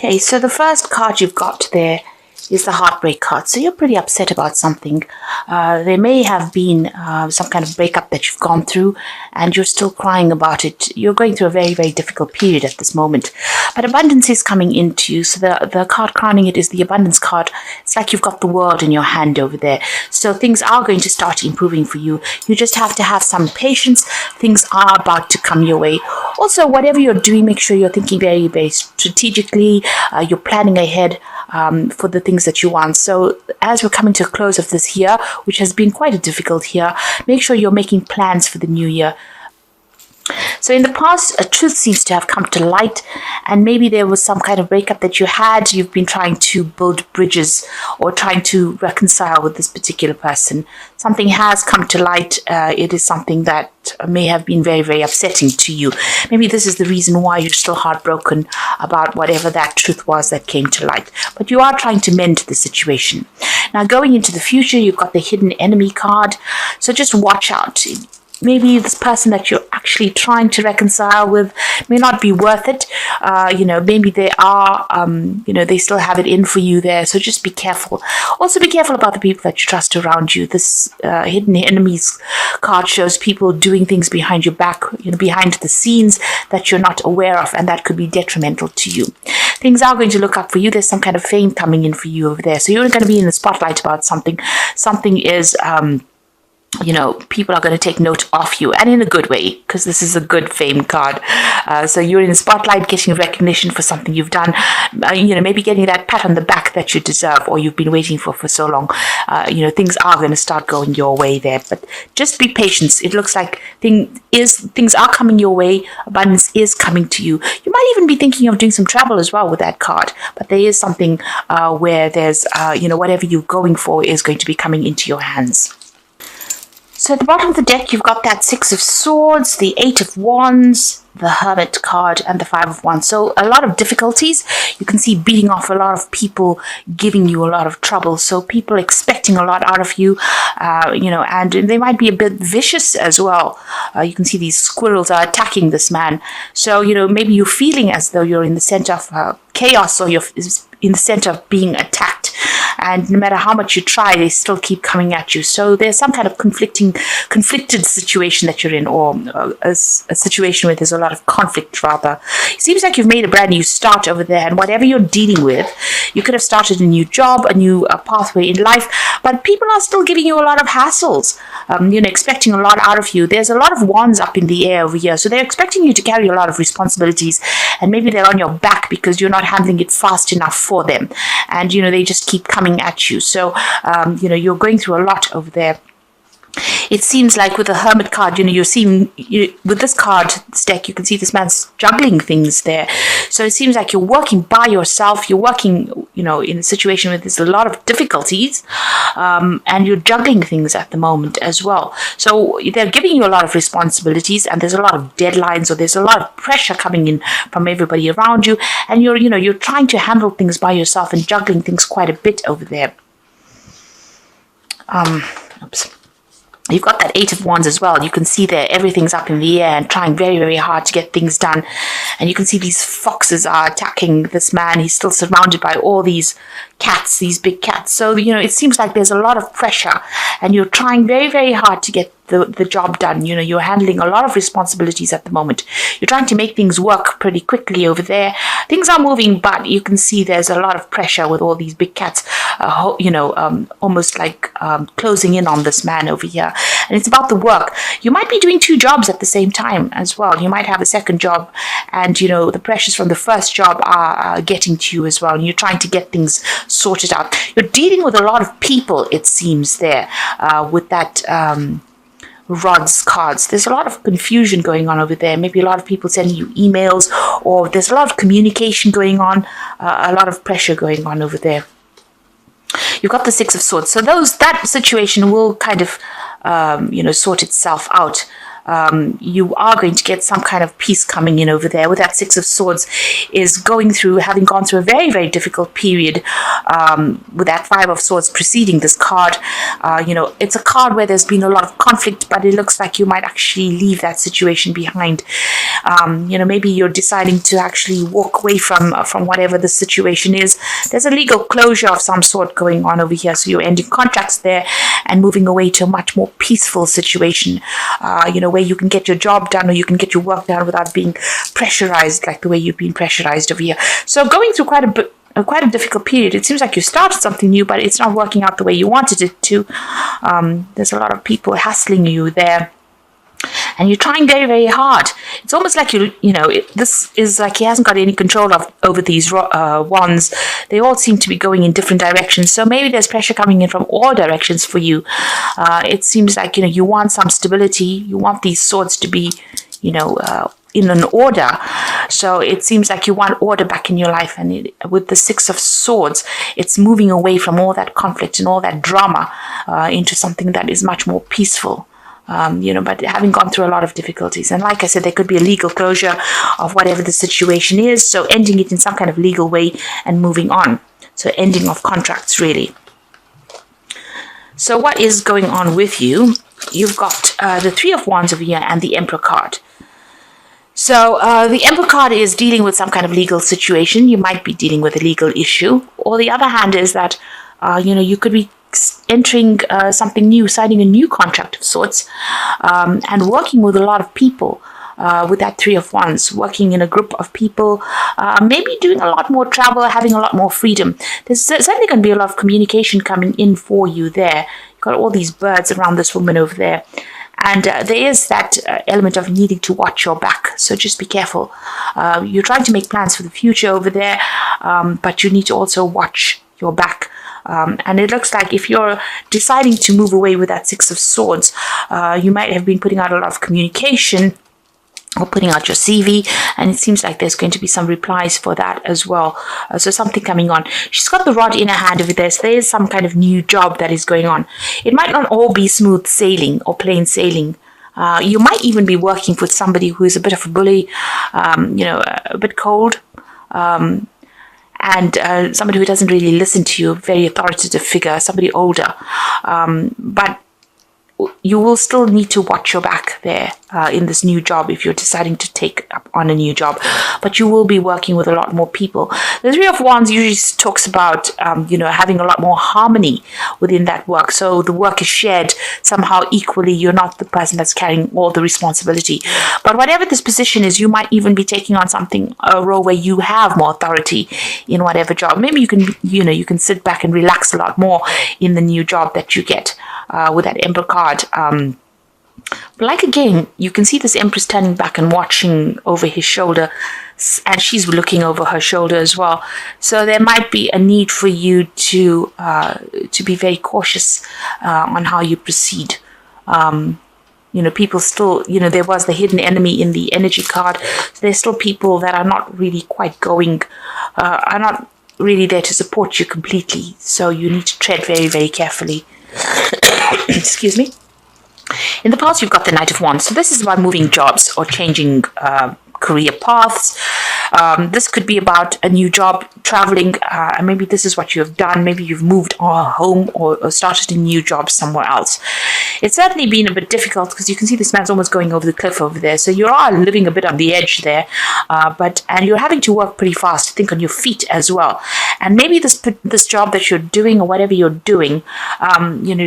Okay, so the first card you've got there is the heartbreak card. So you're pretty upset about something. There may have been some kind of breakup that you've gone through and you're still crying about it. You're going through a very, very difficult period at this moment. But abundance is coming into you. So the card crowning it is the abundance card. It's like you've got the world in your hand over there. So things are going to start improving for you. You just have to have some patience. Things are about to come your way. Also, whatever you're doing, make sure you're thinking very, very strategically. You're planning ahead for the things that you want. So as we're coming to a close of this year, which has been quite a difficult year, make sure you're making plans for the new year. So in the past, a truth seems to have come to light, and maybe there was some kind of breakup that you had. You've been trying to build bridges or trying to reconcile with this particular person. Something has come to light. It is something that may have been very, very upsetting to you. Maybe this is the reason why you're still heartbroken about whatever that truth was that came to light. But you are trying to mend the situation. Now, going into the future, you've got the hidden enemy card. So just watch out. Maybe this person that you're actually trying to reconcile with may not be worth it. Maybe they are, they still have it in for you there. So just be careful. Also be careful about the people that you trust around you. This hidden enemies card shows people doing things behind your back, behind the scenes that you're not aware of, and that could be detrimental to you. Things are going to look up for you. There's some kind of fame coming in for you over there. So you're going to be in the spotlight about something. Something is... people are going to take note of you, and in a good way, because this is a good fame card. So you're in the spotlight, getting recognition for something you've done, maybe getting that pat on the back that you deserve or you've been waiting for so long. Things are going to start going your way there, but just be patient. It looks like things are coming your way. Abundance is coming to you. You might even be thinking of doing some travel as well with that card, but there is something where there's, whatever you're going for is going to be coming into your hands. So at the bottom of the deck, you've got that Six of Swords, the Eight of Wands, the Hermit card, and the Five of Wands. So a lot of difficulties. You can see beating off a lot of people, giving you a lot of trouble. So people expecting a lot out of you, and they might be a bit vicious as well. You can see these squirrels are attacking this man. So, maybe you're feeling as though you're in the center of chaos, or you're in the center of being attacked. And no matter how much you try, they still keep coming at you. So there's some kind of conflicted situation that you're in, or a situation where there's a lot of conflict, rather. It seems like you've made a brand new start over there, and whatever you're dealing with, you could have started a new job, a new pathway in life, but people are still giving you a lot of hassles, expecting a lot out of you. There's a lot of wands up in the air over here, so they're expecting you to carry a lot of responsibilities, and maybe they're on your back because you're not handling it fast enough for them, and they just keep coming at you. So you're going through a lot over there. It seems like with the Hermit card, you're seeing, with this card, this deck, you can see this man's juggling things there. So it seems like you're working by yourself. You're working, in a situation where there's a lot of difficulties, and you're juggling things at the moment as well. So they're giving you a lot of responsibilities, and there's a lot of deadlines, or there's a lot of pressure coming in from everybody around you. And you're trying to handle things by yourself and juggling things quite a bit over there. Oops. You've got that Eight of Wands as well. You can see there everything's up in the air and trying very, very hard to get things done. And you can see these foxes are attacking this man. He's still surrounded by all these cats, these big cats. So, it seems like there's a lot of pressure, and you're trying very, very hard to get the job done. You're handling a lot of responsibilities at the moment. You're trying to make things work pretty quickly over there. Things are moving, but you can see there's a lot of pressure with all these big cats, almost like closing in on this man over here. And it's about the work. You might be doing two jobs at the same time as well. You might have a second job, and the pressures from the first job are getting to you as well. And you're trying to get things sorted out. You're dealing with a lot of people, it seems, there with that rods cards. There's a lot of confusion going on over there. Maybe a lot of people sending you emails, or there's a lot of communication going on, a lot of pressure going on over there. You've got the Six of Swords. So that situation will kind of, sort itself out. you are going to get some kind of peace coming in over there. With that Six of Swords is having gone through a very, very difficult period, with that Five of Swords preceding this card. It's a card where there's been a lot of conflict, but it looks like you might actually leave that situation behind. Maybe you're deciding to actually walk away from whatever the situation is. There's a legal closure of some sort going on over here, so you're ending contracts there and moving away to a much more peaceful situation, where you can get your job done or you can get your work done without being pressurized like the way you've been pressurized over here. So going through quite a difficult period. It seems like you started something new, but it's not working out the way you wanted it to. There's a lot of people hassling you there, and you're trying very, very hard. It's almost like this is like he hasn't got any control over these wands. They all seem to be going in different directions. So maybe there's pressure coming in from all directions for you. It seems like you want some stability. You want these swords to be, in an order. So it seems like you want order back in your life, and with the Six of Swords, it's moving away from all that conflict and all that drama into something that is much more peaceful. But having gone through a lot of difficulties. And like I said, there could be a legal closure of whatever the situation is, so ending it in some kind of legal way and moving on. So ending of contracts, really. So what is going on with you? You've got the Three of Wands over here and the Emperor card. So the Emperor card is dealing with some kind of legal situation. You might be dealing with a legal issue. Or the other hand is that, you could be entering something new, signing a new contract of sorts, and working with a lot of people. With that Three of Wands, working in a group of people, maybe doing a lot more travel, having a lot more freedom. There's certainly going to be a lot of communication coming in for you there. You've got all these birds around this woman over there. And there is that element of needing to watch your back. So just be careful. You're trying to make plans for the future over there, but you need to also watch your back. And it looks like if you're deciding to move away with that Six of Swords, you might have been putting out a lot of communication or putting out your CV, and it seems like there's going to be some replies for that as well. So something coming on. She's got the rod in her hand over there, so there is some kind of new job that is going on. It might not all be smooth sailing or plain sailing. You might even be working with somebody who is a bit of a bully, a bit cold, and somebody who doesn't really listen to you, very authoritative figure, somebody older. But you will still need to watch your back there in this new job if you're deciding to take up on a new job. But you will be working with a lot more people. The Three of Wands usually talks about, having a lot more harmony within that work. So the work is shared somehow equally. You're not the person that's carrying all the responsibility. But whatever this position is, you might even be taking on a role where you have more authority in whatever job. Maybe you can sit back and relax a lot more in the new job that you get with that Emperor card. But like again, you can see this Empress turning back and watching over his shoulder, and she's looking over her shoulder as well. So there might be a need for you to be very cautious on how you proceed. People still, there was the hidden enemy in the energy card. So there's still people that are not really quite are not really there to support you completely. So you need to tread very, very carefully. Excuse me. In the past, you've got the Knight of Wands. So this is about moving jobs or changing career paths. This could be about a new job, traveling, and maybe this is what you have done. Maybe you've moved home or started a new job somewhere else. It's certainly been a bit difficult because you can see this man's almost going over the cliff over there. So you are living a bit on the edge there, and you're having to work pretty fast, to think on your feet as well. And maybe this job that you're doing or whatever you're doing,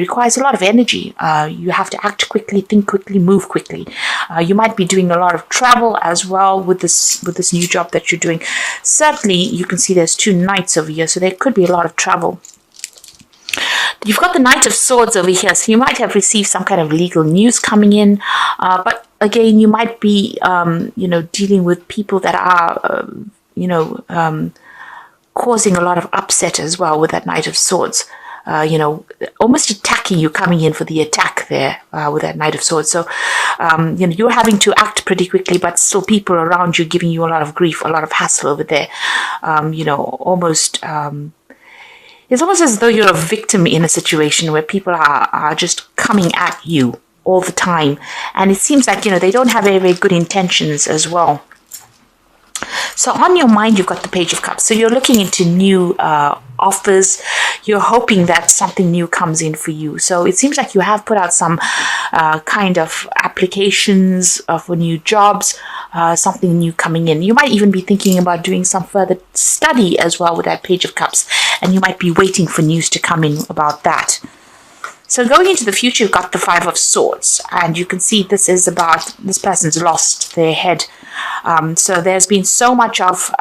requires a lot of energy. You have to act quickly, think quickly, move quickly. You might be doing a lot of travel as well with this new job that you're doing. Certainly, you can see there's two knights over here, so there could be a lot of travel. You've got the Knight of Swords over here, so you might have received some kind of legal news coming in, but again, you might be, dealing with people that are, causing a lot of upset as well with that Knight of Swords. Almost attacking you, coming in for the attack there with that Knight of Swords. So, you're having to act pretty quickly, but still people around you giving you a lot of grief, a lot of hassle over there. It's almost as though you're a victim in a situation where people are just coming at you all the time. And it seems like, they don't have very, very good intentions as well. So on your mind, you've got the Page of Cups. So you're looking into new offers. You're hoping that something new comes in for you. So it seems like you have put out some kind of applications for new jobs, something new coming in. You might even be thinking about doing some further study as well with that Page of Cups. And you might be waiting for news to come in about that. So going into the future, you've got the Five of Swords, and you can see this is about this person's lost their head. So there's been so much of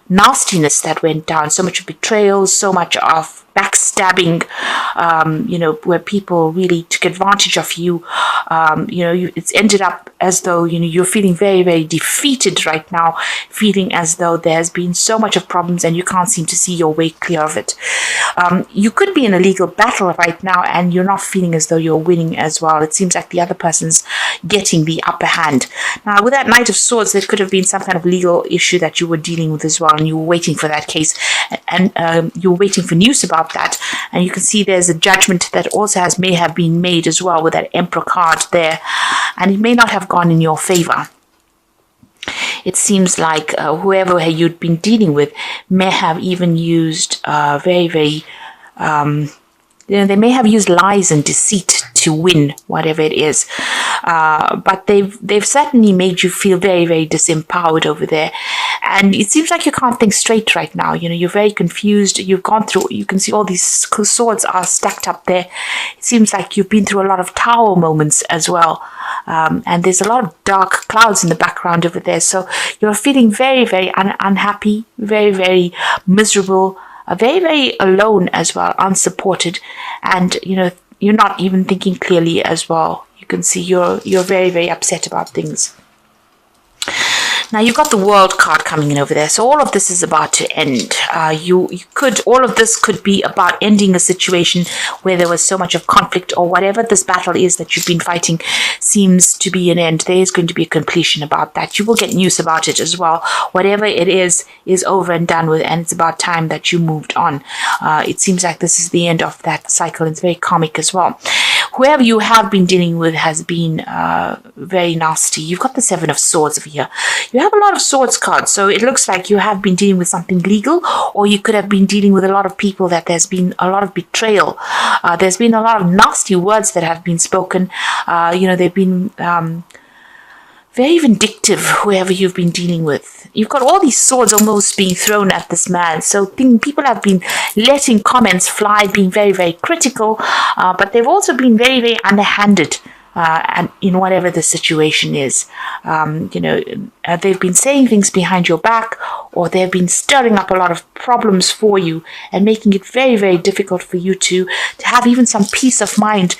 nastiness that went down, so much of betrayal, so much of backstabbing, where people really took advantage of you. It's ended up as though, you're feeling very, very defeated right now, feeling as though there's been so much of problems and you can't seem to see your way clear of it. You could be in a legal battle right now and you're not feeling as though you're winning as well. It seems like the other person's getting the upper hand. Now, with that Knight of Swords, there could have been some kind of legal issue that you were dealing with as well, and you were waiting for that case, and you were waiting for news about that. And you can see there's a judgment that also may have been made as well with that Emperor card there, and it may not have gone in your favor. It seems like whoever you'd been dealing with may have even used very, very they may have used lies and deceit to win whatever it is, but they've certainly made you feel very, very disempowered over there. And it seems like you can't think straight right now. You're very confused. You've gone through, you can see all these swords are stacked up there. It seems like you've been through a lot of tower moments as well. And there's a lot of dark clouds in the background over there. So you're feeling very, very unhappy, very, very miserable, very, very alone as well, unsupported. And, you're not even thinking clearly as well. You can see you're very, very upset about things. Now, you've got the World card coming in over there. So all of this is about to end. All of this could be about ending a situation where there was so much of conflict, or whatever this battle is that you've been fighting seems to be an end. There is going to be a completion about that. You will get news about it as well. Whatever it is over and done with, and it's about time that you moved on. It seems like this is the end of that cycle. It's very karmic as well. Whoever you have been dealing with has been very nasty. You've got the Seven of Swords over here. You have a lot of swords cards, so it looks like you have been dealing with something legal, or you could have been dealing with a lot of people that there's been a lot of betrayal. There's been a lot of nasty words that have been spoken. They've been very vindictive, whoever you've been dealing with. You've got all these swords almost being thrown at this man. So people have been letting comments fly, being very, very critical, but they've also been very, very underhanded. And in whatever the situation is, they've been saying things behind your back, or they've been stirring up a lot of problems for you and making it very, very difficult for you to have even some peace of mind.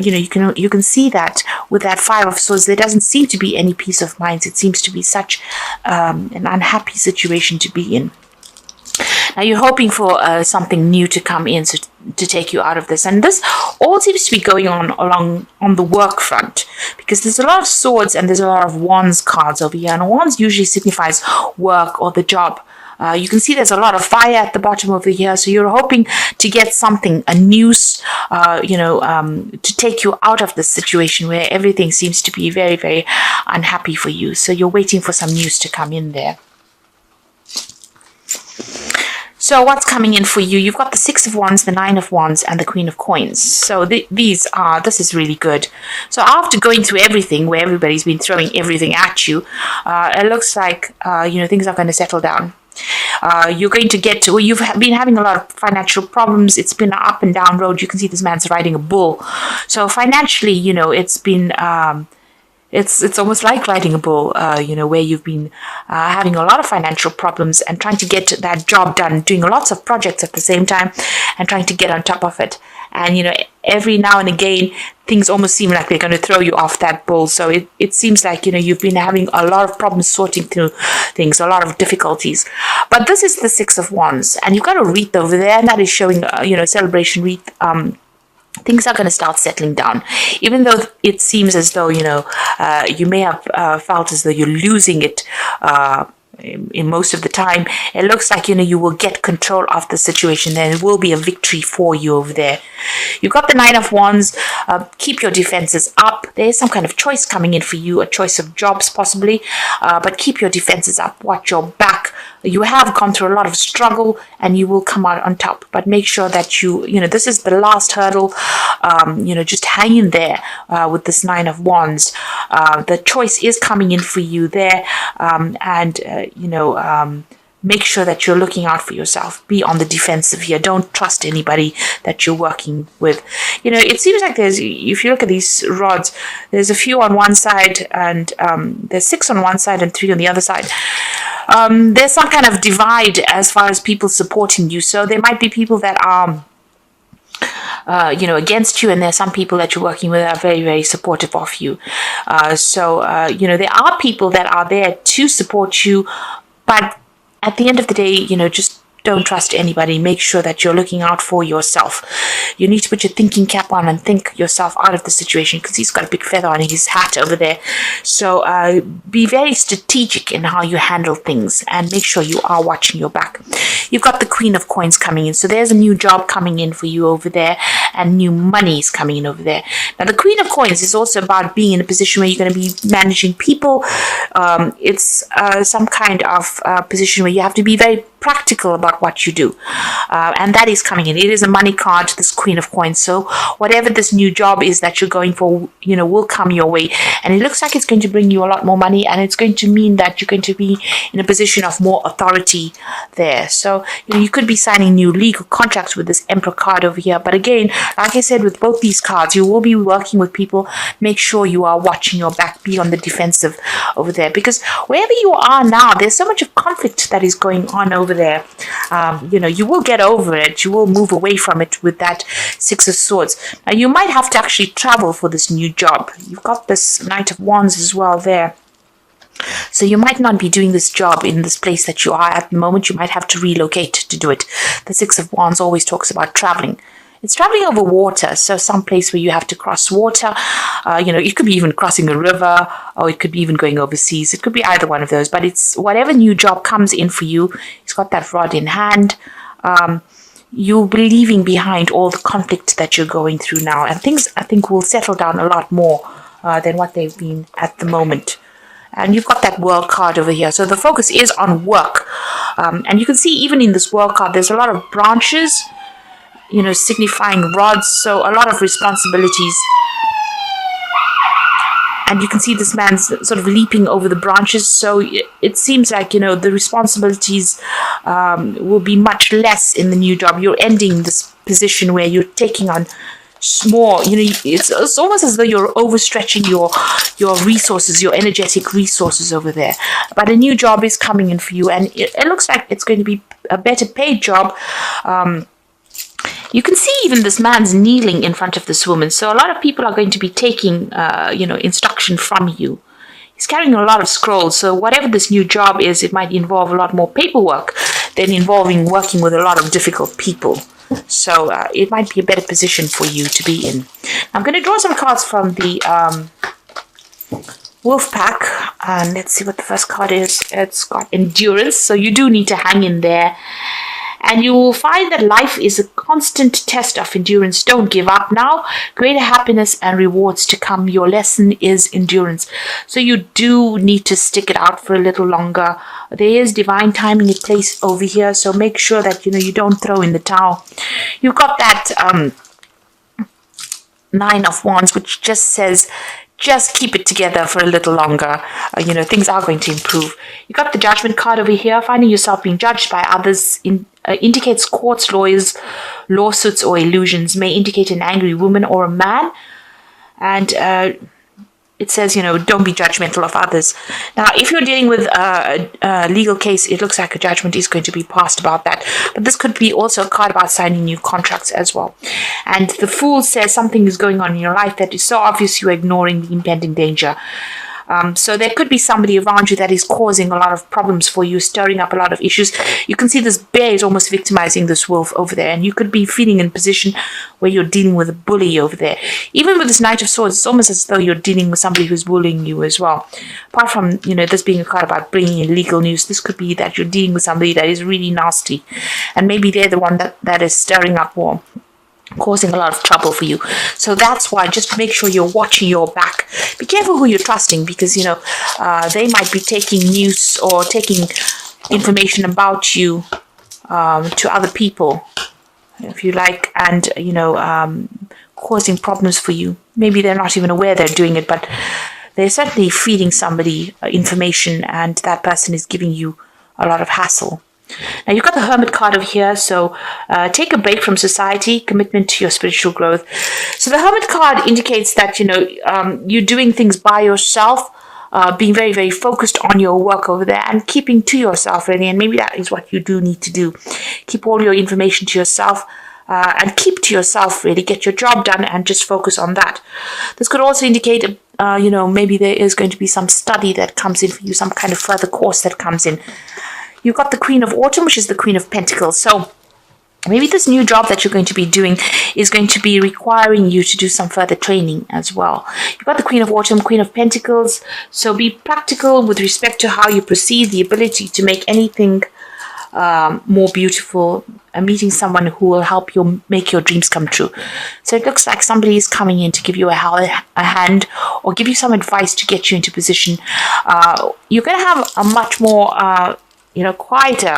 You can see that with that Five of Swords, there doesn't seem to be any peace of mind. It seems to be such an unhappy situation to be in. Now, you're hoping for something new to come in to take you out of this. And this all seems to be going on the work front, because there's a lot of swords and there's a lot of wands cards over here. And wands usually signifies work or the job. You can see there's a lot of fire at the bottom over here. So you're hoping to get something, a news, to take you out of this situation where everything seems to be very, very unhappy for you. So you're waiting for some news to come in there. So what's coming in for you? You've got the Six of Wands, the Nine of Wands, and the Queen of Coins. So this is really good. So after going through everything, where everybody's been throwing everything at you, it looks like things are going to settle down. You're going to get to, you've been having a lot of financial problems. It's been an up and down road. You can see this man's riding a bull. So financially, it's been It's almost like riding a bull, where you've been having a lot of financial problems and trying to get that job done, doing lots of projects at the same time and trying to get on top of it. And, every now and again, things almost seem like they're going to throw you off that bull. So it seems like, you've been having a lot of problems sorting through things, a lot of difficulties. But this is the Six of Wands, and you've got a wreath over there, and that is showing, celebration wreath. Things are going to start settling down, even though it seems as though, you may have felt as though you're losing it, in most of the time, it looks like, you will get control of the situation. There will be a victory for you over there. You've got the Nine of Wands. Keep your defenses up. There's some kind of choice coming in for you, a choice of jobs possibly, but keep your defenses up. Watch your back. You have gone through a lot of struggle and you will come out on top, but make sure that this is the last hurdle. Just hang in there with this Nine of Wands. The choice is coming in for you there, make sure that you're looking out for yourself. Be on the defensive here. Don't trust anybody that you're working with. It seems like if you look at these rods, there's a few on one side and there's 6 on one side and 3 on the other side. There's some kind of divide as far as people supporting you. So there might be people that are against you, and there's some people that you're working with that are very, very supportive of you. There are people that are there to support you, but at the end of the day, just don't trust anybody. Make sure that you're looking out for yourself. You need to put your thinking cap on and think yourself out of the situation, because he's got a big feather on his hat over there. So be very strategic in how you handle things and make sure you are watching your back. You've got the Queen of Coins coming in. So there's a new job coming in for you over there, and new money is coming in over there. Now, the Queen of Coins is also about being in a position where you're going to be managing people. It's some kind of position where you have to be very practical about what you do, and that is coming in. It is a money card, this Queen of Coins. So whatever this new job is that you're going for, will come your way, and it looks like it's going to bring you a lot more money, and it's going to mean that you're going to be in a position of more authority there. So you could be signing new legal contracts with this Emperor card over here. But again, like I said, with both these cards, you will be working with people. Make sure you are watching your back. Be on the defensive over there, because wherever you are now, there's so much of conflict that is going on over there. You will get over it. You will move away from it with that Six of Swords. Now, you might have to actually travel for this new job. You've got this Knight of Wands as well there. So you might not be doing this job in this place that you are at the moment. You might have to relocate to do it. The Six of Wands always talks about traveling. It's traveling over water, so some place where you have to cross water. It could be even crossing a river, or it could be even going overseas. It could be either one of those, but it's whatever new job comes in for you. It's got that rod in hand. You'll be leaving behind all the conflict that you're going through now, and things, I think, will settle down a lot more than what they've been at the moment. And you've got that World card over here. So the focus is on work. And you can see even in this World card, there's a lot of branches, signifying rods, so a lot of responsibilities. And you can see this man's sort of leaping over the branches, so it seems like, the responsibilities will be much less in the new job. You're ending this position where you're taking on more, it's almost as though you're overstretching your resources, your energetic resources over there. But a new job is coming in for you, and it looks like it's going to be a better paid job. You can see even this man's kneeling in front of this woman. So a lot of people are going to be taking, instruction from you. He's carrying a lot of scrolls. So whatever this new job is, it might involve a lot more paperwork than involving working with a lot of difficult people. So it might be a better position for you to be in. I'm going to draw some cards from the Wolf Pack. And let's see what the first card is. It's got endurance. So you do need to hang in there. And you will find that life is a constant test of endurance. Don't give up now. Greater happiness and rewards to come. Your lesson is endurance. So you do need to stick it out for a little longer. There is divine timing in place over here. So make sure that, you don't throw in the towel. You've got that Nine of Wands, which just says, just keep it together for a little longer. Things are going to improve. You got the Judgment card over here. Finding yourself being judged by others indicates courts, lawyers, lawsuits, or illusions. May indicate an angry woman or a man. And it says, don't be judgmental of others. Now, if you're dealing with a legal case, it looks like a judgment is going to be passed about that. But this could be also a card about signing new contracts as well. And the Fool says something is going on in your life that is so obvious you're ignoring the impending danger. So there could be somebody around you that is causing a lot of problems for you, stirring up a lot of issues. You can see this bear is almost victimizing this wolf over there, and you could be feeling in a position where you're dealing with a bully over there. Even with this Knight of Swords, it's almost as though you're dealing with somebody who's bullying you as well. Apart from, this being a card about bringing in legal news, this could be that you're dealing with somebody that is really nasty, and maybe they're the one that is stirring up war, causing a lot of trouble for you. So that's why just make sure you're watching your back. Be careful who you're trusting, because they might be taking news or taking information about you to other people, if you like, and causing problems for you. Maybe they're not even aware they're doing it, but they're certainly feeding somebody information, and that person is giving you a lot of hassle. Now, you've got the Hermit card over here, so take a break from society, commitment to your spiritual growth. So the Hermit card indicates that, you're doing things by yourself, being very, very focused on your work over there and keeping to yourself, really. And maybe that is what you do need to do. Keep all your information to yourself. And keep to yourself, really. Get your job done and just focus on that. This could also indicate, maybe there is going to be some study that comes in for you, some kind of further course that comes in. You've got the Queen of Autumn, which is the Queen of Pentacles. So maybe this new job that you're going to be doing is going to be requiring you to do some further training as well. You've got the Queen of Autumn, Queen of Pentacles. So be practical with respect to how you proceed, the ability to make anything more beautiful, meeting someone who will help you make your dreams come true. So it looks like somebody is coming in to give you a hand or give you some advice to get you into position. You're going to have a much more quieter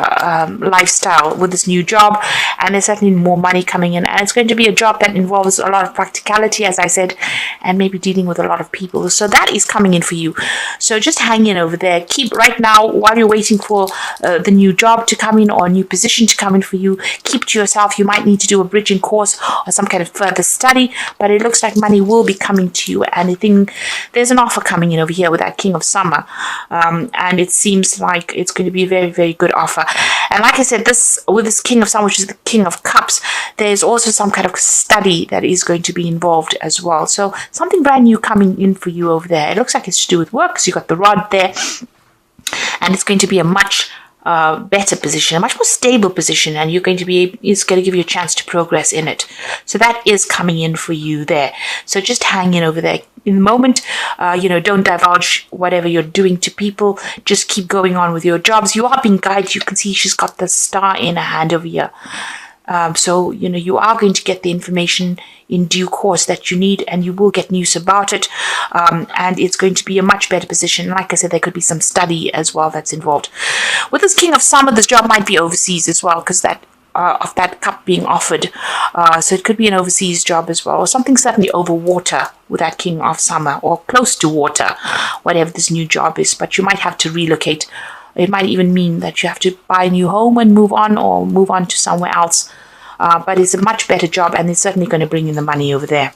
lifestyle with this new job, and there's certainly more money coming in, and it's going to be a job that involves a lot of practicality, as I said, and maybe dealing with a lot of people. So that is coming in for you. So just hang in over there. Keep right now, while you're waiting for the new job to come in or a new position to come in for you, keep to yourself. You might need to do a bridging course or some kind of further study, but it looks like money will be coming to you, and I think there's an offer coming in over here with that King of Summer, and it seems like it's going to be a very, very good offer. And like I said, with this King of Summer, which is the King of Cups, there's also some kind of study that is going to be involved as well. So something brand new coming in for you over there. It looks like it's to do with work, because you've got the rod there, and it's going to be a much better position, a much more stable position, and it's going to give you a chance to progress in it. So that is coming in for you there. So just hang in over there. In the moment, don't divulge whatever you're doing to people. Just keep going on with your jobs. You are being guided. You can see she's got the star in her hand over here. So you are going to get the information in due course that you need, and you will get news about it, and it's going to be a much better position. Like I said, there could be some study as well that's involved. With this King of Summer, this job might be overseas as well, because of that cup being offered. So it could be an overseas job as well, or something certainly over water with that King of Summer, or close to water, whatever this new job is. But you might have to relocate. It might even mean that you have to buy a new home and move on, or move on to somewhere else. But it's a much better job, and it's certainly going to bring in the money over there.